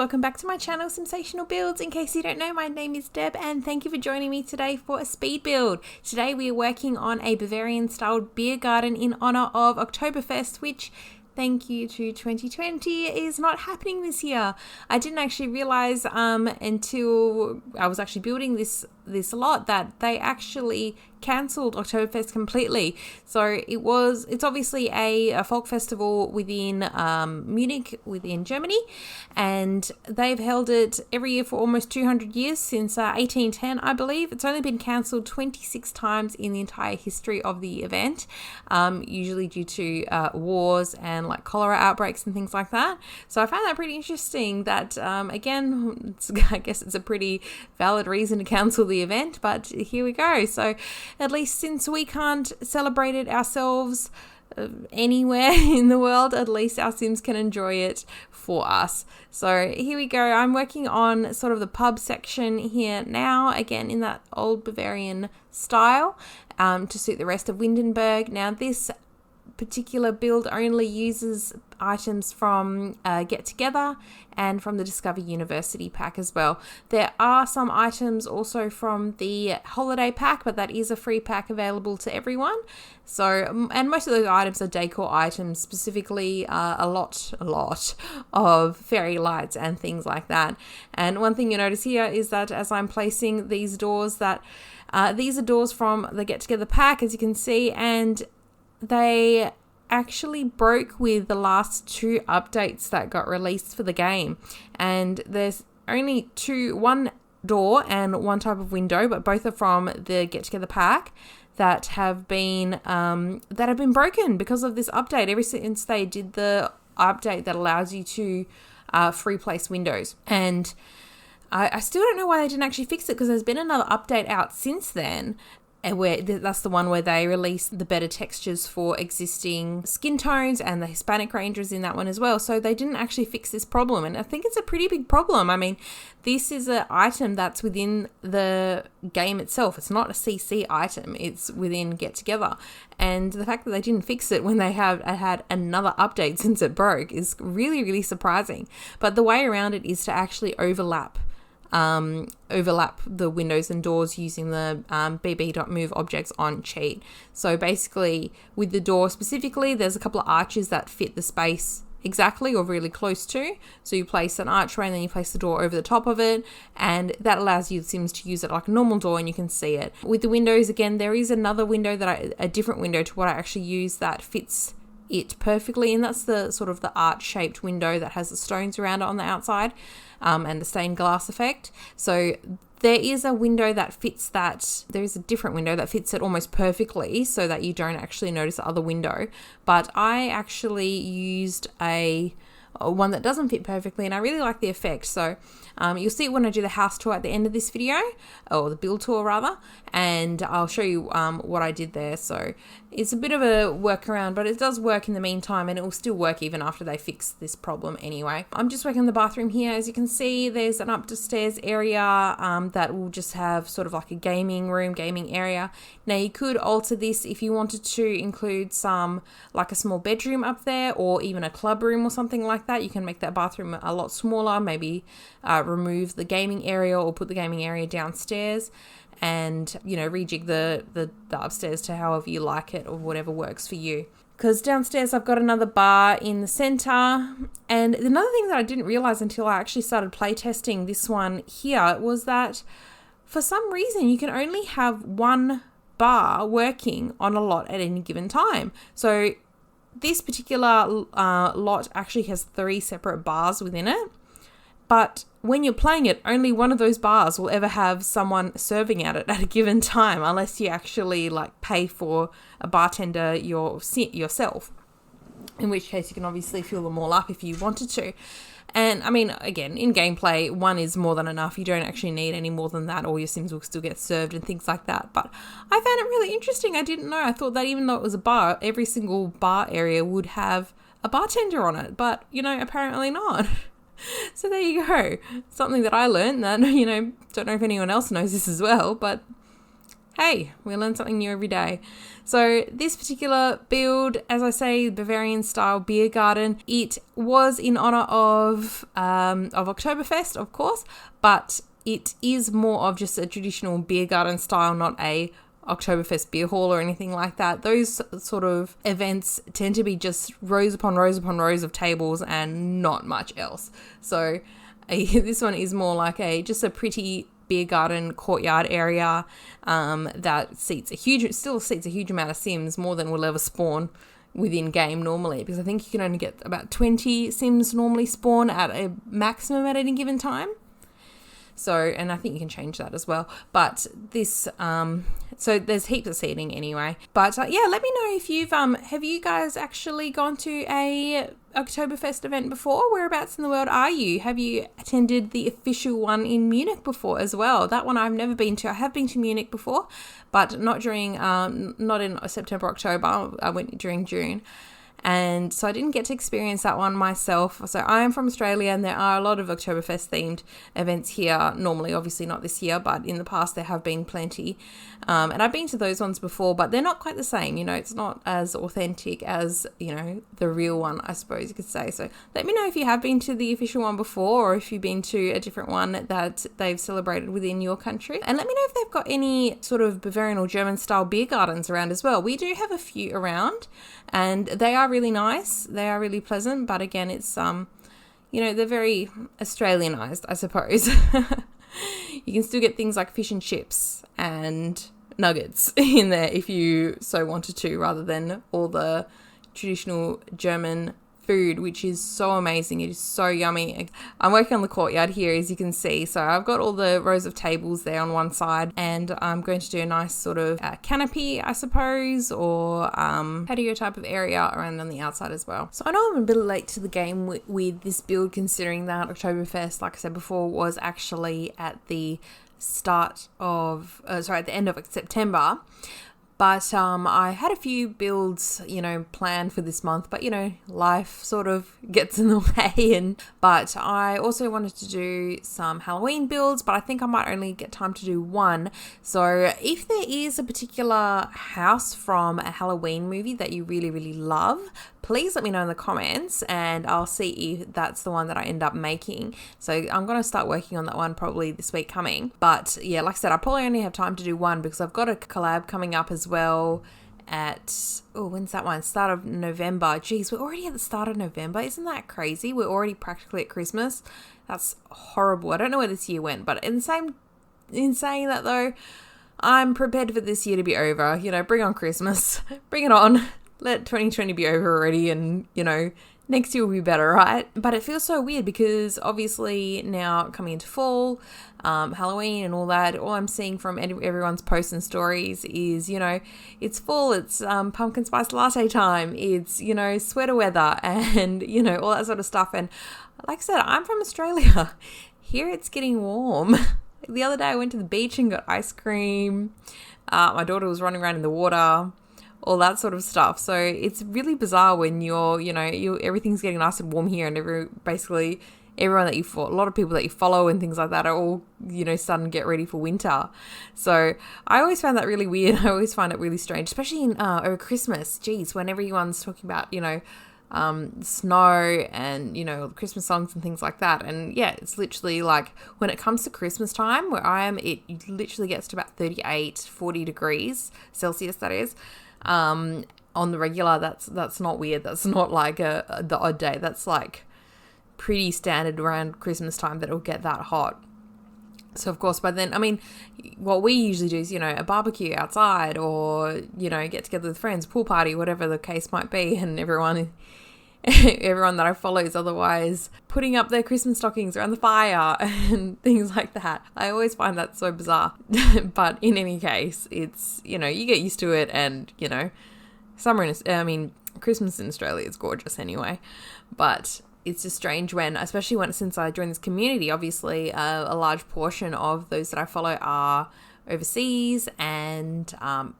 welcome back to my channel Sensational Builds. In case you don't know, my name is Deb and thank you for joining me today for a speed build. Today we are working on a Bavarian styled beer garden in honor of Oktoberfest, which, thank you to 2020, is not happening this year. I didn't actually realize until I was actually building this lot that they actually cancelled Oktoberfest completely. So it's obviously a folk festival within Munich, within Germany, and they've held it every year for almost 200 years since 1810, I believe. It's only been cancelled 26 times in the entire history of the event, usually due to wars and like cholera outbreaks and things like that. So I found that pretty interesting that, again, I guess it's a pretty valid reason to cancel the event, but here we go. So at least since we can't celebrate it ourselves anywhere in the world, at least our Sims can enjoy it for us. So here we go. I'm working on sort of the pub section here now, again in that old Bavarian style, to suit the rest of Windenburg. Now this particular build only uses items from Get Together and from the Discover University pack as well. There are some items also from the holiday pack, but that is a free pack available to everyone. So, and most of those items are decor items, specifically a lot of fairy lights and things like that. And one thing you notice here is that as I'm placing these doors, that these are doors from the Get Together pack, as you can see, and they actually broke with the last two updates that got released for the game. And there's only one door and one type of window, but both are from the Get Together pack that have been broken because of this update. Ever since they did the update that allows you to free place windows. And I still don't know why they didn't actually fix it, because there's been another update out since then, and where that's the one where they released the better textures for existing skin tones, and the Hispanic Rangers in that one as well. So they didn't actually fix this problem, and I think it's a pretty big problem. I mean, this is an item that's within the game itself. It's not a CC item. It's within Get Together. And the fact that they didn't fix it when they have had another update since it broke is really, really surprising. But the way around it is to actually overlap the windows and doors using the bb.move objects on cheat. So basically with the door specifically, there's a couple of arches that fit the space exactly or really close to. So you place an archway and then you place the door over the top of it, and that allows you the Sims to use it like a normal door and you can see it. With the windows, again, there is another window a different window to what I actually use that fits it perfectly, and that's the sort of the arch-shaped window that has the stones around it on the outside, and the stained glass effect. So there is a window that fits that. There is a different window that fits it almost perfectly so that you don't actually notice the other window. But I actually used one that doesn't fit perfectly, and I really like the effect. So you'll see it when I do the house tour at the end of this video, or the build tour rather, and I'll show you what I did there. So it's a bit of a workaround, but it does work in the meantime, and it will still work even after they fix this problem anyway. I'm just working on the bathroom here. As you can see, there's an upstairs area that will just have sort of like a gaming area. Now you could alter this if you wanted to include like a small bedroom up there, or even a club room or something like that. You can make that bathroom a lot smaller, maybe remove the gaming area or put the gaming area downstairs, and rejig the upstairs to however you like it or whatever works for you. Because downstairs I've got another bar in the center, and another thing that I didn't realize until I actually started playtesting this one here was that for some reason you can only have one bar working on a lot at any given time. So this particular lot actually has 3 separate bars within it, but when you're playing it, only one of those bars will ever have someone serving at it at a given time, unless you actually like pay for a bartender yourself, in which case you can obviously fill them all up if you wanted to. And I mean, again, in gameplay, one is more than enough. You don't actually need any more than that. All your Sims will still get served and things like that. But I found it really interesting. I didn't know. I thought that even though it was a bar, every single bar area would have a bartender on it. But, apparently not. So there you go. Something that I learned that, don't know if anyone else knows this as well, but Hey, we learn something new every day. So this particular build, as I say, Bavarian style beer garden, it was in honor of Oktoberfest, of course, but it is more of just a traditional beer garden style, not a Oktoberfest beer hall or anything like that. Those sort of events tend to be just rows upon rows upon rows of tables and not much else. So this one is more like just a pretty beer garden courtyard area that still seats a huge amount of Sims, more than will ever spawn within game normally, because I think you can only get about 20 Sims normally spawn at a maximum at any given time. So, and I think you can change that as well. But this, so there's heaps of seating anyway. But yeah, let me know if you've, have you guys actually gone to a Oktoberfest event before? Whereabouts in the world are you? Have you attended the official one in Munich before as well? That one I've never been to. I have been to Munich before, but not during, not in September, October. I went during June. And so I didn't get to experience that one myself. So I am from Australia, and there are a lot of Oktoberfest themed events here. Normally, obviously not this year, but in the past there have been plenty. And I've been to those ones before, but they're not quite the same. You know, it's not as authentic as, you know, the real one, I suppose you could say. So let me know if you have been to the official one before, or if you've been to a different one that they've celebrated within your country. And let me know if they've got any sort of Bavarian or German style beer gardens around as well. We do have a few around, and they are really nice. They are really pleasant, but again, it's you know, they're very Australianized, I suppose. You can still get things like fish and chips and nuggets in there if you so wanted to, rather than all the traditional German food, which is so amazing. It is so yummy. I'm working on the courtyard here, as you can see. So I've got all the rows of tables there on one side, and I'm going to do a nice sort of canopy, I suppose, or patio type of area around on the outside as well. So I know I'm a bit late to the game with this build, considering that Oktoberfest, like I said before, was actually at the at the end of September. But I had a few builds, you know, planned for this month, but, you know, life sort of gets in the way. But I also wanted to do some Halloween builds, but I think I might only get time to do one. So if there is a particular house from a Halloween movie that you really, really love, please let me know in the comments, and I'll see if that's the one that I end up making. So I'm going to start working on that one probably this week coming. But yeah, like I said, I probably only have time to do one because I've got a collab coming up as well at, when's that one? Start of November. Geez, we're already at the start of November. Isn't that crazy? We're already practically at Christmas. That's horrible. I don't know where this year went, but in saying that though, I'm prepared for this year to be over. You know, bring on Christmas. Bring it on. Let 2020 be over already, and, you know, next year will be better, right? But it feels so weird because obviously now coming into fall, Halloween and all that, all I'm seeing from everyone's posts and stories is, you know, it's fall, it's pumpkin spice latte time, it's, you know, sweater weather and, you know, all that sort of stuff. And like I said, I'm from Australia. Here it's getting warm. The other day I went to the beach and got ice cream. My daughter was running around in the water. All that sort of stuff. So it's really bizarre when everything's getting nice and warm here, and basically everyone that a lot of people that you follow and things like that are all, you know, starting to get ready for winter. So I always found that really weird. I always find it really strange, especially in over Christmas. Geez, when everyone's talking about, you know, snow and, you know, Christmas songs and things like that. And yeah, it's literally like when it comes to Christmas time where I am, it literally gets to about 38, 40 degrees Celsius, that is. On the regular, that's not weird. That's not like the odd day. That's like pretty standard around Christmas time that it'll get that hot. So of course by then, I mean, what we usually do is, you know, a barbecue outside, or, you know, get together with friends, pool party, whatever the case might be, and everyone that I follow is otherwise putting up their Christmas stockings around the fire and things like that. I always find that so bizarre. But in any case, it's, you know, you get used to it, and, you know, Christmas in Australia is gorgeous anyway. But it's just strange since I joined this community, obviously a large portion of those that I follow are overseas, and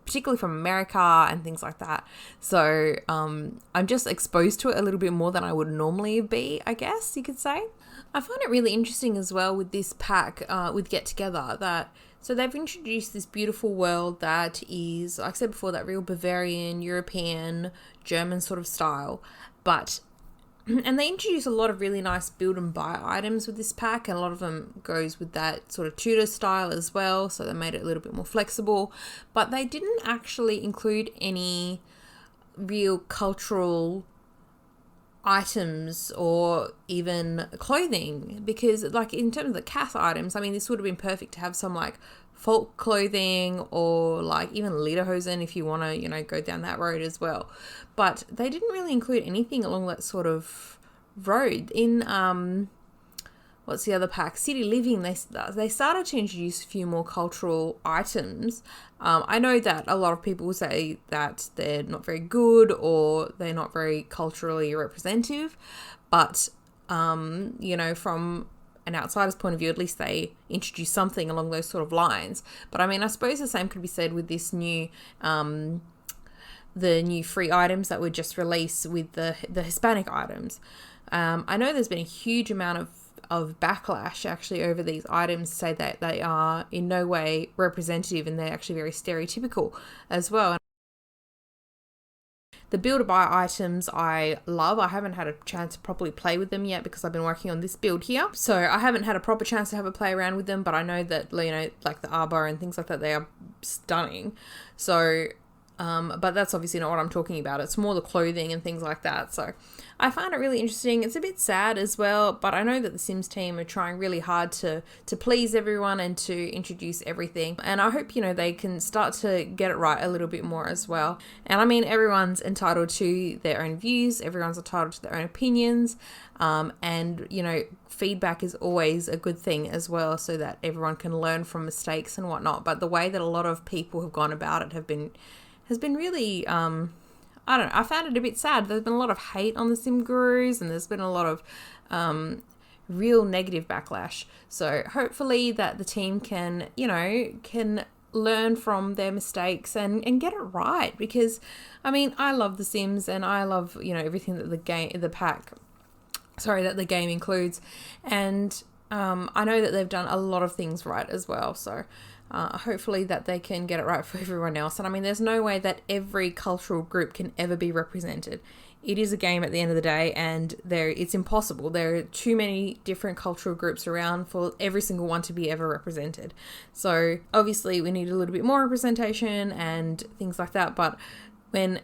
particularly from America and things like that. So I'm just exposed to it a little bit more than I would normally be, I guess you could say. I find it really interesting as well with this pack, with Get Together, that so they've introduced this beautiful world that is, like I said before, that real Bavarian, European, German sort of style, but and they introduce a lot of really nice build and buy items with this pack, and a lot of them goes with that sort of Tudor style as well, so they made it a little bit more flexible, but they didn't actually include any real cultural items or even clothing, because like in terms of the Cath items, I mean, this would have been perfect to have some like folk clothing or like even lederhosen if you want to, you know, go down that road as well. But they didn't really include anything along that sort of road. In what's the other pack? City Living, they started to introduce a few more cultural items. I know that a lot of people say that they're not very good or they're not very culturally representative, but you know, from an outsider's point of view, at least they introduce something along those sort of lines. But I mean, I suppose the same could be said with this new the new free items that were just released with the Hispanic items. I know there's been a huge amount of backlash actually over these items, to say that they are in no way representative and they're actually very stereotypical as well. The build-a-buy items I love. I haven't had a chance to properly play with them yet because I've been working on this build here. So I haven't had a proper chance to have a play around with them, but I know that, you know, like the arbor and things like that, they are stunning. So, but that's obviously not what I'm talking about. It's more the clothing and things like that. So I find it really interesting. It's a bit sad as well, but I know that the Sims team are trying really hard to please everyone and to introduce everything. And I hope, you know, they can start to get it right a little bit more as well. And I mean, everyone's entitled to their own views. Everyone's entitled to their own opinions. And, you know, feedback is always a good thing as well, so that everyone can learn from mistakes and whatnot. But the way that a lot of people have gone about it has been really, I don't know, I found it a bit sad. There's been a lot of hate on the Sim Gurus, and there's been a lot of real negative backlash. So hopefully that the team can, you know, can learn from their mistakes and get it right. Because, I mean, I love The Sims and I love, you know, everything that the game includes. And I know that they've done a lot of things right as well. So hopefully that they can get it right for everyone else. And I mean, there's no way that every cultural group can ever be represented. It is a game at the end of the day, and it's impossible. There are too many different cultural groups around for every single one to be ever represented. So obviously we need a little bit more representation and things like that. But when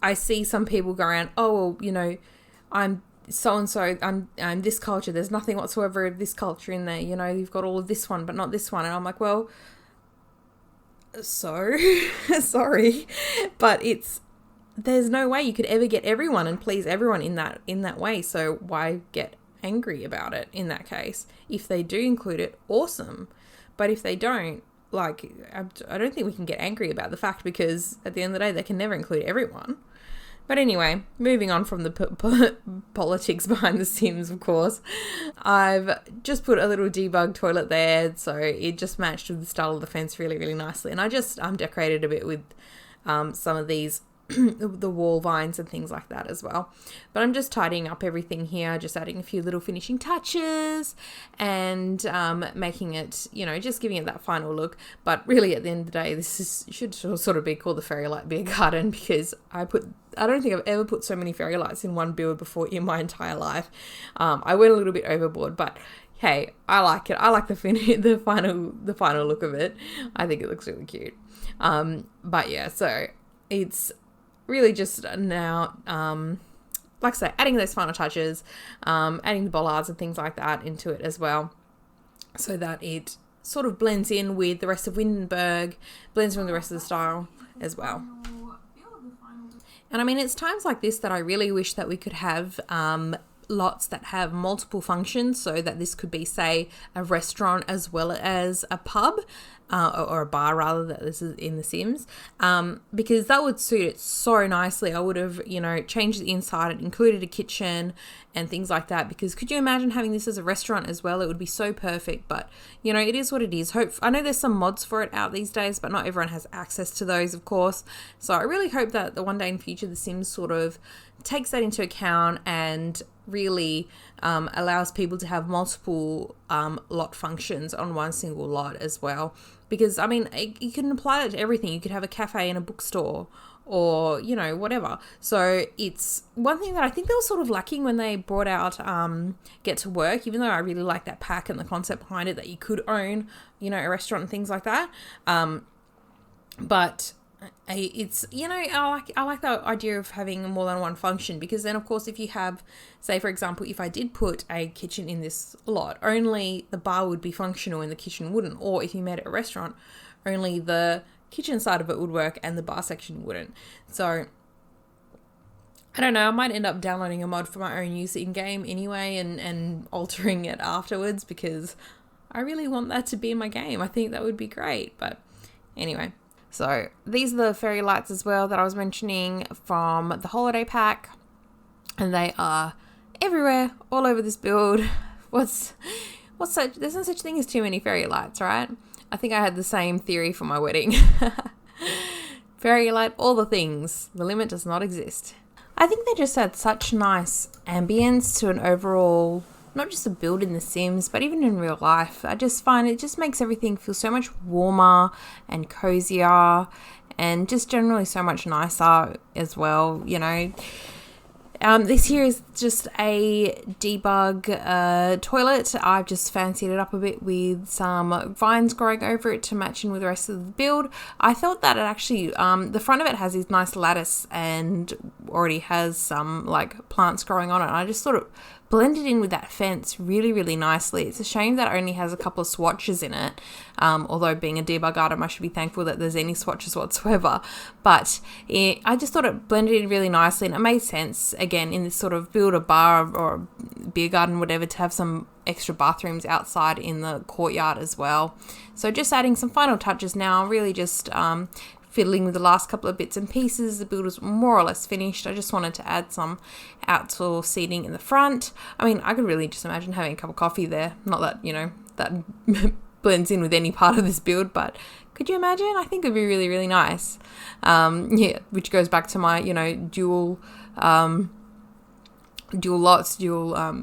I see some people go around, oh, well, you know, I'm so-and-so, I'm this culture, there's nothing whatsoever of this culture in there, you know, you've got all of this one but not this one, and I'm like, well, so sorry, but there's no way you could ever get everyone and please everyone in that way. So why get angry about it in that case? If they do include it, awesome, but if they don't, like, I don't think we can get angry about the fact, because at the end of the day they can never include everyone. But anyway, moving on from the politics behind The Sims, of course, I've just put a little debug toilet there, so it just matched with the style of the fence really, really nicely. And I just decorated a bit with some of these the wall vines and things like that as well. But I'm just tidying up everything here, just adding a few little finishing touches and making it, you know, just giving it that final look. But really at the end of the day, this should sort of be called the Fairy Light Beer Garden, because I don't think I've ever put so many fairy lights in one build before in my entire life. I went a little bit overboard, but hey, I like it. I like the final look of it. I think it looks really cute. But yeah, so it's really just now, like I say, adding those final touches, adding the bollards and things like that into it as well, so that it sort of blends in with the rest of Windenburg, blends in with the rest of the style as well. And I mean, it's times like this that I really wish that we could have lots that have multiple functions, so that this could be, say, a restaurant as well as a pub, or a bar rather, that this is in The Sims, because that would suit it so nicely. I would have, you know, changed the inside and included a kitchen and things like that, because could you imagine having this as a restaurant as well? It would be so perfect, but you know, it is what it is. I know there's some mods for it out these days, but not everyone has access to those, of course. So I really hope that the one day in future The Sims sort of takes that into account and really allows people to have multiple lot functions on one single lot as well. Because I mean, you can apply that to everything. You could have a cafe and a bookstore, or you know, whatever. So it's one thing that I think they were sort of lacking when they brought out Get to Work, even though I really like that pack and the concept behind it, that you could own, you know, a restaurant and things like that. But it's, you know, I like the idea of having more than one function, because then of course if you have, say for example, if I did put a kitchen in this lot, only the bar would be functional and the kitchen wouldn't. Or if you made it a restaurant, only the kitchen side of it would work and the bar section wouldn't. So I don't know, I might end up downloading a mod for my own use in game anyway, and altering it afterwards, because I really want that to be in my game. I think that would be great. But anyway, so these are the fairy lights as well that I was mentioning from the holiday pack, and they are everywhere, all over this build. There's no such thing as too many fairy lights, right? I think I had the same theory for my wedding. Fairy light, all the things. The limit does not exist. I think they just add such nice ambience to an overall, not just a build in The Sims, but even in real life. I just find it just makes everything feel so much warmer and cozier, and just generally so much nicer as well, you know. This here is just a debug toilet. I've just fancied it up a bit with some vines growing over it to match in with the rest of the build. I thought that it actually, the front of it has this nice lattice and already has some like plants growing on it. And I just sort of blended in with that fence really, really nicely. It's a shame that it only has a couple of swatches in it. Although being a debug item, I should be thankful that there's any swatches whatsoever. But I just thought it blended in really nicely, and it made sense, again, in this sort of build a bar or beer garden, whatever, to have some extra bathrooms outside in the courtyard as well. So just adding some final touches now, really just fiddling with the last couple of bits and pieces. The build is more or less finished. I just wanted to add some outdoor seating in the front. I mean, I could really just imagine having a cup of coffee there. Not that, you know, that blends in with any part of this build, but could you imagine? I think it'd be really, really nice. Yeah, which goes back to my, you know, dual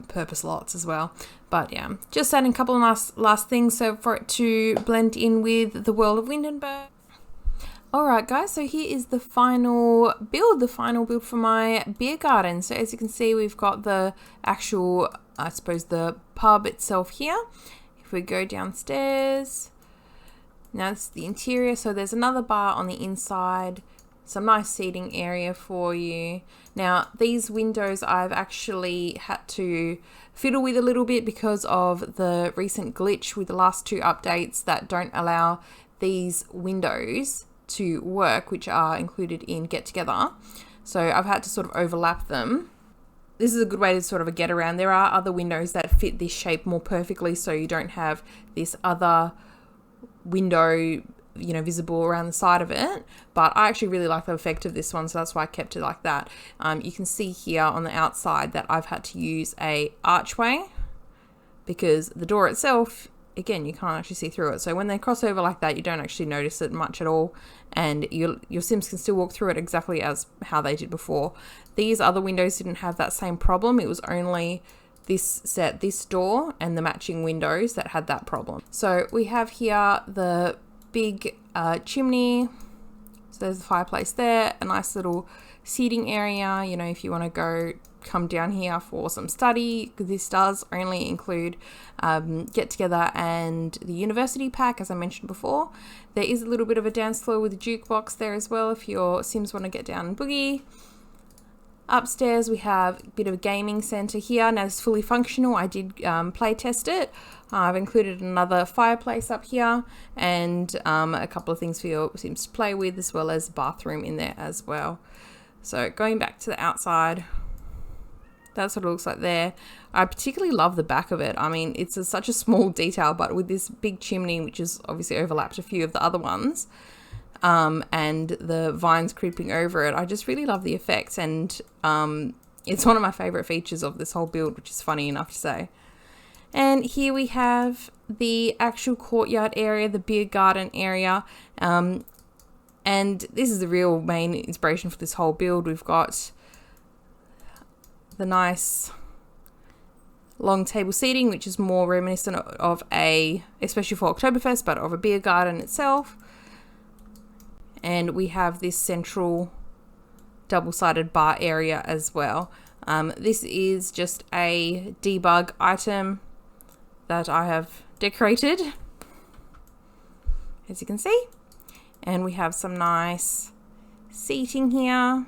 purpose lots as well. But yeah, just adding a couple of last things so for it to blend in with the world of Windenburg. Alright guys, so here is the final build for my beer garden. So as you can see, we've got the actual, I suppose, the pub itself here. If we go downstairs, now this is the interior. So there's another bar on the inside, some nice seating area for you. Now these windows I've actually had to fiddle with a little bit because of the recent glitch with the last two updates that don't allow these windows to work, which are included in Get Together. So I've had to sort of overlap them. This is a good way to sort of get around. There are other windows that fit this shape more perfectly, so you don't have this other window, you know, visible around the side of it. But I actually really like the effect of this one, so that's why I kept it like that. You can see here on the outside that I've had to use a archway because the door itself, again, you can't actually see through it. So when they cross over like that, you don't actually notice it much at all, and your Sims can still walk through it exactly as how they did before. These other windows didn't have that same problem. It was only this door and the matching windows that had that problem. So we have here the big chimney. So there's the fireplace there, a nice little seating area, you know, if you want to come down here for some study, because this does only include Get Together and the university pack, as I mentioned before. There is a little bit of a dance floor with a jukebox there as well if your Sims want to get down and boogie. Upstairs we have a bit of a gaming center here. Now it's fully functional. I did play test it. I've included another fireplace up here and a couple of things for your Sims to play with, as well as a bathroom in there as well. So going back to the outside, that's what it looks like there. I particularly love the back of it. I mean, it's such a small detail, but with this big chimney, which is obviously overlapped a few of the other ones, and the vines creeping over it, I just really love the effects. And It's one of my favourite features of this whole build, which is funny enough to say. And here we have the actual courtyard area, the beer garden area. And this is the real main inspiration for this whole build. We've got the nice long table seating, which is more reminiscent of especially for Oktoberfest, but of a beer garden itself. And we have this central double-sided bar area as well. This is just a debug item that I have decorated, as you can see. And we have some nice seating here.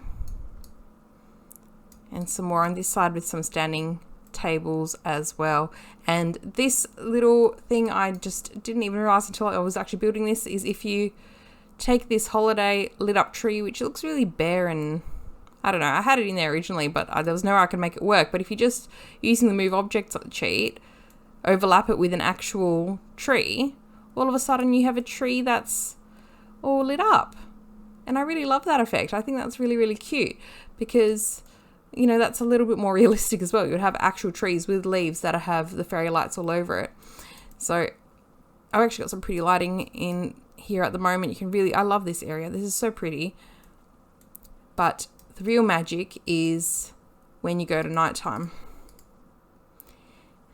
And some more on this side with some standing tables as well. And this little thing I just didn't even realize until I was actually building this is if you take this holiday lit up tree, which looks really bare and I don't know, I had it in there originally, but there was no way I could make it work. But if you just using the move objects cheat, overlap it with an actual tree, all of a sudden you have a tree that's all lit up. And I really love that effect. I think that's really, really cute because, you know, that's a little bit more realistic as well. You would have actual trees with leaves that have the fairy lights all over it. So I've actually got some pretty lighting in here at the moment. You can really, I love this area. This is so pretty. But the real magic is when you go to nighttime.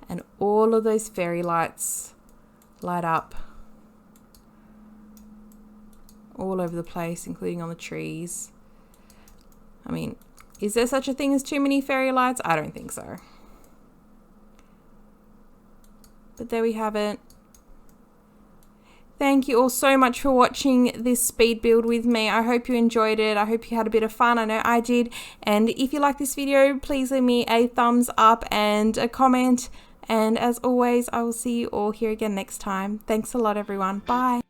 And all of those fairy lights light up all over the place, including on the trees. I mean, is there such a thing as too many fairy lights? I don't think so. But there we have it. Thank you all so much for watching this speed build with me. I hope you enjoyed it. I hope you had a bit of fun. I know I did. And if you like this video, please leave me a thumbs up and a comment. And as always, I will see you all here again next time. Thanks a lot, everyone. Bye.